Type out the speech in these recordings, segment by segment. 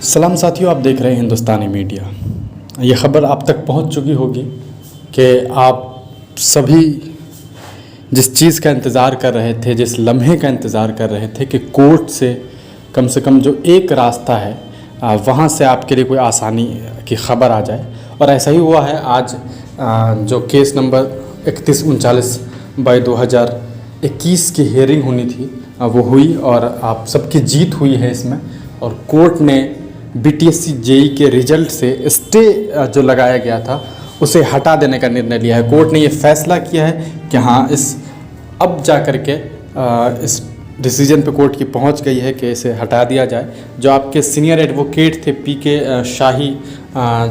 सलाम साथियों, आप देख रहे हैं हिंदुस्तानी मीडिया। ये ख़बर आप तक पहुंच चुकी होगी कि आप सभी जिस चीज़ का इंतज़ार कर रहे थे, जिस लम्हे का इंतज़ार कर रहे थे कि कोर्ट से कम जो एक रास्ता है वहाँ से आपके लिए कोई आसानी की ख़बर आ जाए। और ऐसा ही हुआ है। आज जो केस नंबर 3139/2021 की हियरिंग होनी थी वो हुई और आप सबकी जीत हुई है इसमें। और कोर्ट ने BTSC JEE के रिज़ल्ट से स्टे जो लगाया गया था उसे हटा देने का निर्णय लिया है। कोर्ट ने ये फैसला किया है कि हाँ, अब जा कर के इस डिसीजन पे कोर्ट की पहुंच गई है कि इसे हटा दिया जाए। जो आपके सीनियर एडवोकेट थे PK शाही,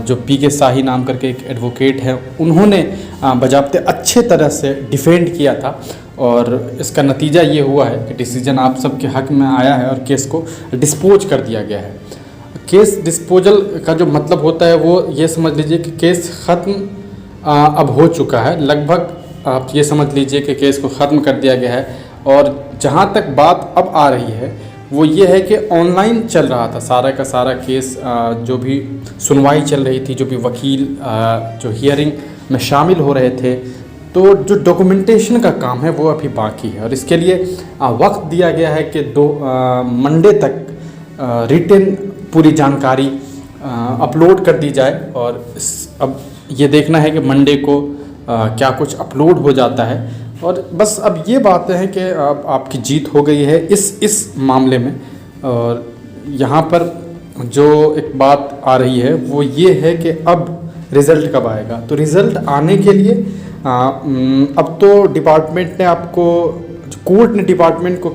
जो PK शाही नाम करके एक एडवोकेट है, उन्होंने बजाबते अच्छे तरह से डिफेंड किया था और इसका नतीजा ये हुआ है कि डिसीजन आप सबके हक में आया है और केस को डिस्पोज कर दिया गया है। केस डिस्पोजल का जो मतलब होता है वो ये समझ लीजिए कि केस ख़त्म अब हो चुका है। लगभग आप ये समझ लीजिए कि केस को ख़त्म कर दिया गया है। और जहाँ तक बात अब आ रही है वो ये है कि ऑनलाइन चल रहा था सारा का सारा केस। जो भी सुनवाई चल रही थी, जो भी वकील जो हियरिंग में शामिल हो रहे थे, तो जो डॉक्यूमेंटेशन का काम है वो अभी बाकी है। और इसके लिए वक्त दिया गया है कि मंडे तक रिटन पूरी जानकारी अपलोड कर दी जाए। और अब ये देखना है कि मंडे को क्या कुछ अपलोड हो जाता है। और बस अब ये बात है कि अब आपकी जीत हो गई है इस मामले में। और यहाँ पर जो एक बात आ रही है वो ये है कि अब रिज़ल्ट कब आएगा। तो रिज़ल्ट आने के लिए अब तो डिपार्टमेंट ने कोर्ट ने डिपार्टमेंट को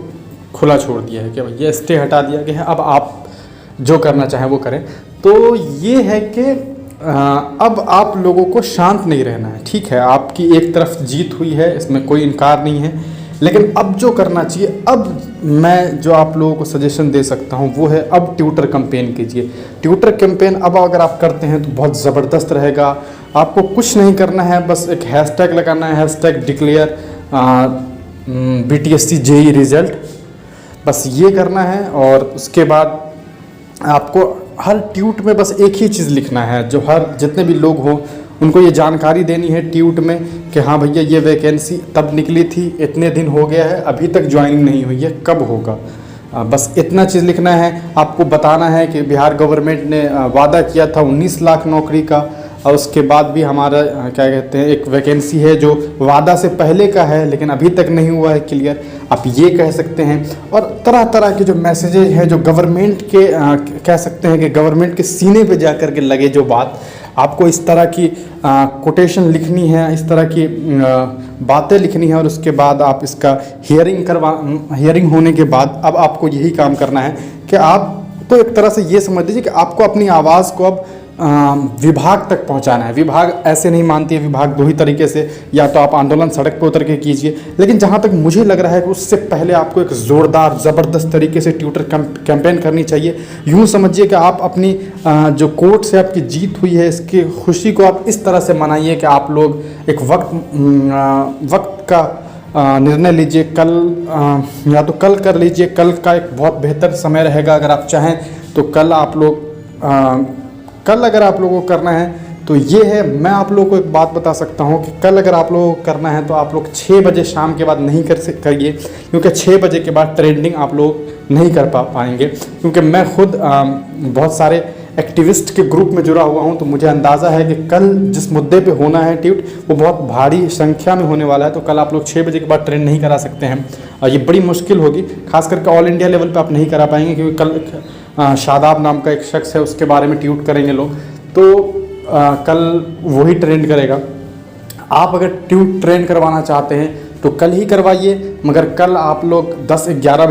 खुला छोड़ दिया है कि ये स्टे हटा दिया गया है, अब आप जो करना चाहें वो करें। तो ये है कि अब आप लोगों को शांत नहीं रहना है। ठीक है, आपकी एक तरफ जीत हुई है, इसमें कोई इनकार नहीं है, लेकिन अब जो करना चाहिए, अब मैं जो आप लोगों को सजेशन दे सकता हूं वो है अब ट्विटर कैंपेन कीजिए। ट्विटर कैंपेन अब अगर आप करते हैं तो बहुत ज़बरदस्त रहेगा। आपको कुछ नहीं करना है, बस एक हैशटैग लगाना है, #declare BTSC JEE रिज़ल्ट, बस ये करना है। और उसके बाद आपको हर ट्वीट में बस एक ही चीज़ लिखना है, जो जितने भी लोग हों उनको ये जानकारी देनी है ट्वीट में कि हाँ भैया, ये वैकेंसी तब निकली थी, इतने दिन हो गया है, अभी तक ज्वाइनिंग नहीं हुई है, कब होगा। बस इतना चीज़ लिखना है। आपको बताना है कि बिहार गवर्नमेंट ने वादा किया था 19 लाख नौकरी का, और उसके बाद भी हमारा क्या कहते हैं एक वैकेंसी है जो वादा से पहले का है लेकिन अभी तक नहीं हुआ है क्लियर, आप ये कह सकते हैं। और तरह तरह के जो मैसेजेज हैं जो गवर्नमेंट के कह सकते हैं कि गवर्नमेंट के सीने पे जा कर के लगे जो बात, आपको इस तरह की कोटेशन लिखनी है, इस तरह की बातें लिखनी है। और उसके बाद आप इसका हियरिंग होने के बाद अब आपको यही काम करना है कि आप तो एक तरह से ये समझ लीजिए कि आपको अपनी आवाज़ को अब विभाग तक पहुंचाना है। विभाग ऐसे नहीं मानती है। विभाग दो ही तरीके से, या तो आप आंदोलन सड़क पर उतर के कीजिए, लेकिन जहां तक मुझे लग रहा है कि उससे पहले आपको एक ज़ोरदार ज़बरदस्त तरीके से ट्विटर कैंपेन करनी चाहिए। यूँ समझिए कि आप अपनी जो कोर्ट से आपकी जीत हुई है इसकी खुशी को आप इस तरह से मनाइए कि आप लोग एक वक्त का निर्णय लीजिए। या तो कल कर लीजिए, कल का एक बहुत बेहतर समय रहेगा अगर आप चाहें तो। कल अगर आप लोगों को करना है तो ये है, मैं आप लोगों को एक बात बता सकता हूँ कि कल अगर आप लोगों को करना है तो आप लोग 6 बजे शाम के बाद नहीं करिए, क्योंकि 6 बजे के बाद ट्रेंडिंग आप लोग नहीं कर पाएंगे। क्योंकि मैं खुद बहुत सारे एक्टिविस्ट के ग्रुप में जुड़ा हुआ हूँ, तो मुझे अंदाज़ा है कि कल जिस मुद्दे पे होना है ट्वीट वो बहुत भारी संख्या में होने वाला है। तो कल आप लोग 6 बजे के बाद ट्रेंड नहीं करा सकते हैं और ये बड़ी मुश्किल होगी, खास करके ऑल इंडिया लेवल पे आप नहीं करा पाएंगे, क्योंकि कल शादाब नाम का एक शख्स है, उसके बारे में ट्वीट करेंगे लोग, तो कल वही ट्रेंड करेगा। आप अगर ट्रेंड करवाना चाहते हैं तो कल ही करवाइए, मगर कल आप लोग 11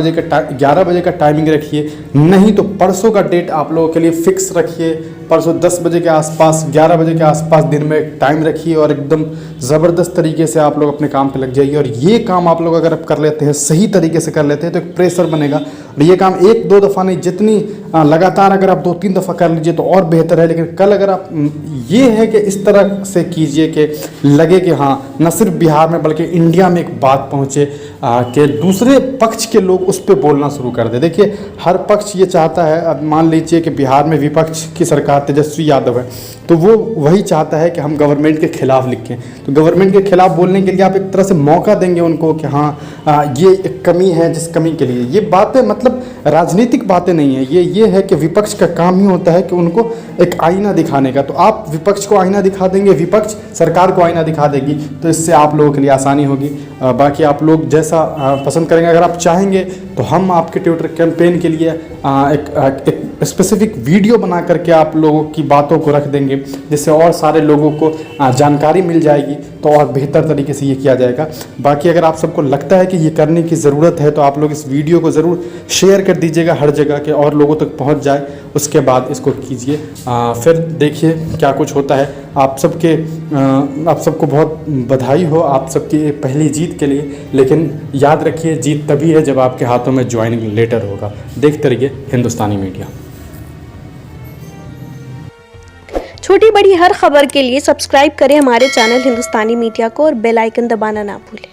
बजे का टाइमिंग रखिए, नहीं तो परसों का डेट आप लोगों के लिए फिक्स रखिए। परसों 10 बजे के आसपास, 11 बजे के आसपास दिन में टाइम रखिए और एकदम ज़बरदस्त तरीके से आप लोग अपने काम पे लग जाइए। और ये काम आप लोग अगर आप कर लेते हैं, सही तरीके से कर लेते हैं, तो एक प्रेशर बनेगा। और ये काम 1-2 दफ़ा नहीं, जितनी लगातार अगर आप 2-3 दफ़ा कर लीजिए तो और बेहतर है। लेकिन कल अगर आप ये है कि इस तरह से कीजिए कि लगे कि हाँ, न सिर्फ बिहार में बल्कि इंडिया में एक बात पहुँचे कि दूसरे पक्ष के लोग उस पर बोलना शुरू कर दे। देखिए, हर पक्ष ये चाहता है, अब मान लीजिए कि बिहार में विपक्ष की सरकार तेजस्वी यादव है, तो वो वही चाहता है कि हम गवर्नमेंट के खिलाफ लिखें। तो गवर्नमेंट के खिलाफ बोलने के लिए आप एक तरह से मौका देंगे उनको कि हाँ, ये एक कमी है, जिस कमी के लिए ये बातें, मतलब राजनीतिक बातें नहीं है ये है कि विपक्ष का काम ही होता है कि उनको एक आईना दिखाने का। तो आप विपक्ष को आईना दिखा देंगे, विपक्ष सरकार को आईना दिखा देगी, तो इससे आप लोगों के लिए आसानी होगी। बाकी आप लोग जैसा पसंद करेंगे। अगर आप चाहेंगे तो हम आपके ट्विटर कैंपेन के लिए एक स्पेसिफिक वीडियो बना करके आप लोगों की बातों को रख देंगे, जिससे और सारे लोगों को जानकारी मिल जाएगी, तो और बेहतर तरीके से ये किया जाएगा। बाकी अगर आप सबको लगता है कि ये करने की ज़रूरत है, तो आप लोग इस वीडियो को ज़रूर शेयर कर दीजिएगा हर जगह के, और लोगों तक पहुंच जाए। उसके बाद इसको कीजिए, फिर देखिए क्या कुछ होता है। आप सबको बहुत बधाई हो आप सबकी पहली जीत के लिए। लेकिन याद रखिए, जीत तभी है जब आपके हाथों में ज्वाइनिंग लेटर होगा। देखते रहिए हिंदुस्तानी मीडिया। छोटी बड़ी हर खबर के लिए सब्सक्राइब करें हमारे चैनल हिंदुस्तानी मीडिया को और बेल आइकन दबाना ना भूलें।